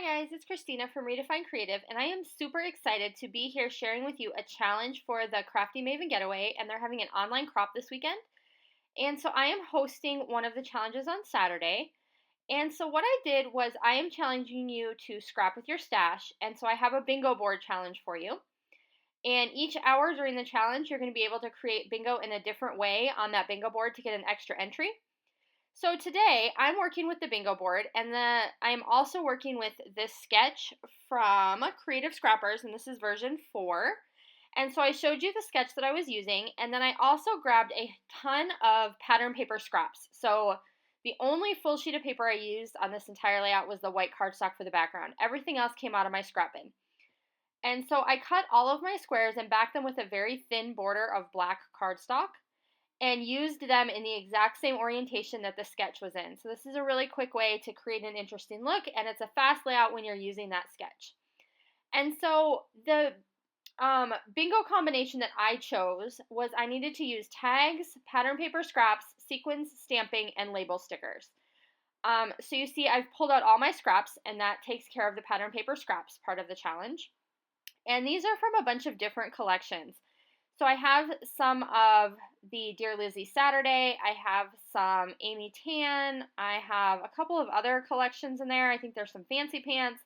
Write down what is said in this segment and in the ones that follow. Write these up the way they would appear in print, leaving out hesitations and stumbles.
Hi guys, it's Christina from Redefine Creative, and I am super excited to be here sharing with you a challenge for the Crafty Maven Getaway, and they're having an online crop this weekend. And so I am hosting one of the challenges on Saturday. And so what I did was I am challenging you to scrap with your stash, and so I have a bingo board challenge for you. And each hour during the challenge, you're going to be able to create bingo in a different way on that bingo board to get an extra entry. So today I'm working with the bingo board, and I'm also working with this sketch from Creative Scrappers, and this is version 4. And so I showed you the sketch that I was using, and then I also grabbed a ton of pattern paper scraps. So the only full sheet of paper I used on this entire layout was the white cardstock for the background. Everything else came out of my scrap bin. And so I cut all of my squares and backed them with a very thin border of black cardstock and used them in the exact same orientation that the sketch was in. So this is a really quick way to create an interesting look, and it's a fast layout when you're using that sketch. And so the bingo combination that I chose was I needed to use tags, pattern paper scraps, sequins, stamping, and label stickers. So you see I've pulled out all my scraps, and that takes care of the pattern paper scraps part of the challenge. And these are from a bunch of different collections. So I have some of the Dear Lizzie Saturday, I have some Amy Tan, I have a couple of other collections in there. I think there's some fancy pants,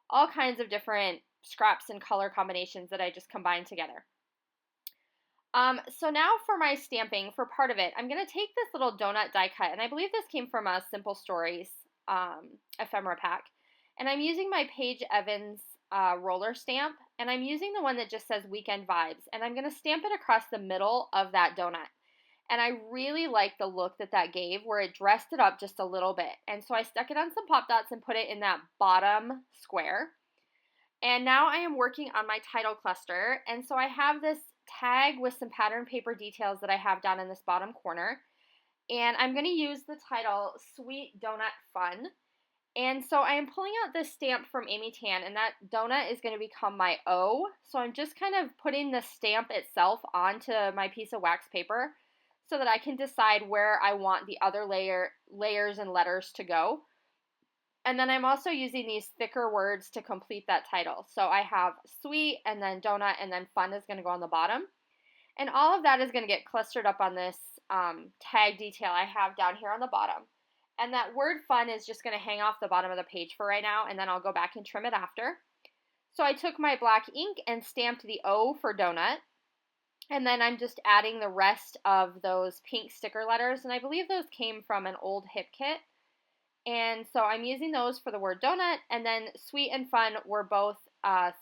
all kinds of different scraps and color combinations that I just combined together. So now for my stamping, for part of it, I'm going to take this little donut die cut, and I believe this came from a Simple Stories ephemera pack, and I'm using my Paige Evans roller stamp, and I'm using the one that just says Weekend Vibes, and I'm going to stamp it across the middle of that donut. And I really like the look that that gave, where it dressed it up just a little bit. And so I stuck it on some pop dots and put it in that bottom square. And now I am working on my title cluster, and so I have this tag with some pattern paper details that I have down in this bottom corner, and I'm going to use the title Sweet Donut Fun. And so I am pulling out this stamp from Amy Tan, and that donut is going to become my O. So I'm just kind of putting the stamp itself onto my piece of wax paper so that I can decide where I want the other layers and letters to go. And then I'm also using these thicker words to complete that title. So I have sweet, and then donut, and then fun is going to go on the bottom. And all of that is going to get clustered up on this tag detail I have down here on the bottom. And that word fun is just going to hang off the bottom of the page for right now, and then I'll go back and trim it after. So I took my black ink and stamped the O for donut, and then I'm just adding the rest of those pink sticker letters, and I believe those came from an old hip kit. And so I'm using those for the word donut, and then sweet and fun were both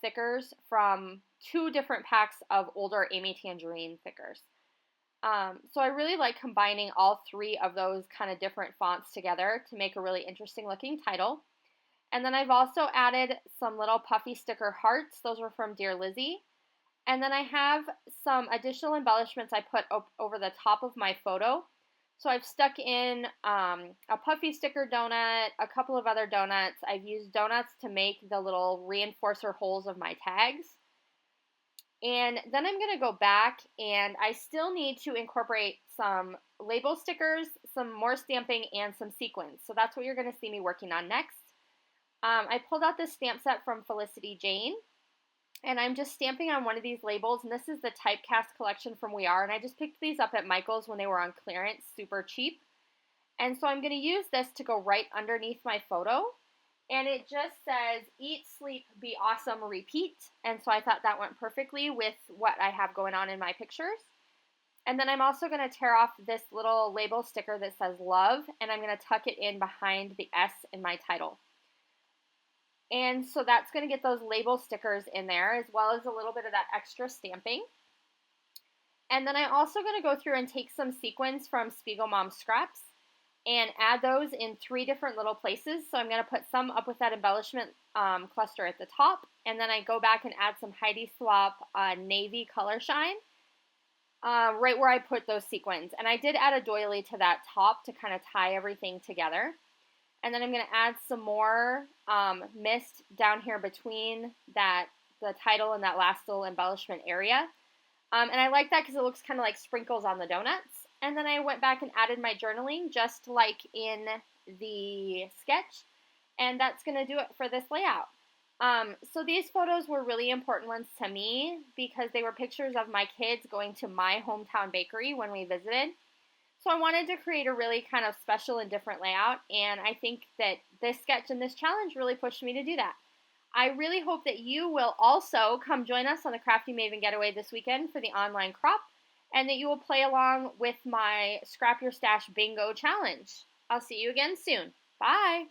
thickers from 2 different packs of older Amy Tangerine thickers. So I really like combining all 3 of those kind of different fonts together to make a really interesting looking title. And then I've also added some little puffy sticker hearts. Those were from Dear Lizzie. And then I have some additional embellishments I put over the top of my photo. So I've stuck in a puffy sticker donut, a couple of other donuts. I've used donuts to make the little reinforcer holes of my tags. And then I'm going to go back, and I still need to incorporate some label stickers, some more stamping, and some sequins. So that's what you're going to see me working on next. I pulled out this stamp set from Felicity Jane, and I'm just stamping on one of these labels, and this is the Typecast collection from We Are, and I just picked these up at Michael's when they were on clearance, super cheap. And so I'm going to use this to go right underneath my photo. And it just says, eat, sleep, be awesome, repeat. And so I thought that went perfectly with what I have going on in my pictures. And then I'm also going to tear off this little label sticker that says love, and I'm going to tuck it in behind the S in my title. And so that's going to get those label stickers in there, as well as a little bit of that extra stamping. And then I'm also going to go through and take some sequins from Spiegel Mom Scraps and add those in 3 different little places. So I'm going to put some up with that embellishment cluster at the top, and then I go back and add some Heidi Swap navy color shine right where I put those sequins. And I did add a doily to that top to kind of tie everything together. And then I'm going to add some more mist down here between the title and that last little embellishment area. And I like that because it looks kind of like sprinkles on the donuts. And then I went back and added my journaling just like in the sketch. And that's going to do it for this layout. So these photos were really important ones to me because they were pictures of my kids going to my hometown bakery when we visited. So I wanted to create a really kind of special and different layout, and I think that this sketch and this challenge really pushed me to do that. I really hope that you will also come join us on the Crafty Maven Getaway this weekend for the online crop, and that you will play along with my Scrap Your Stash Bingo challenge. I'll see you again soon. Bye!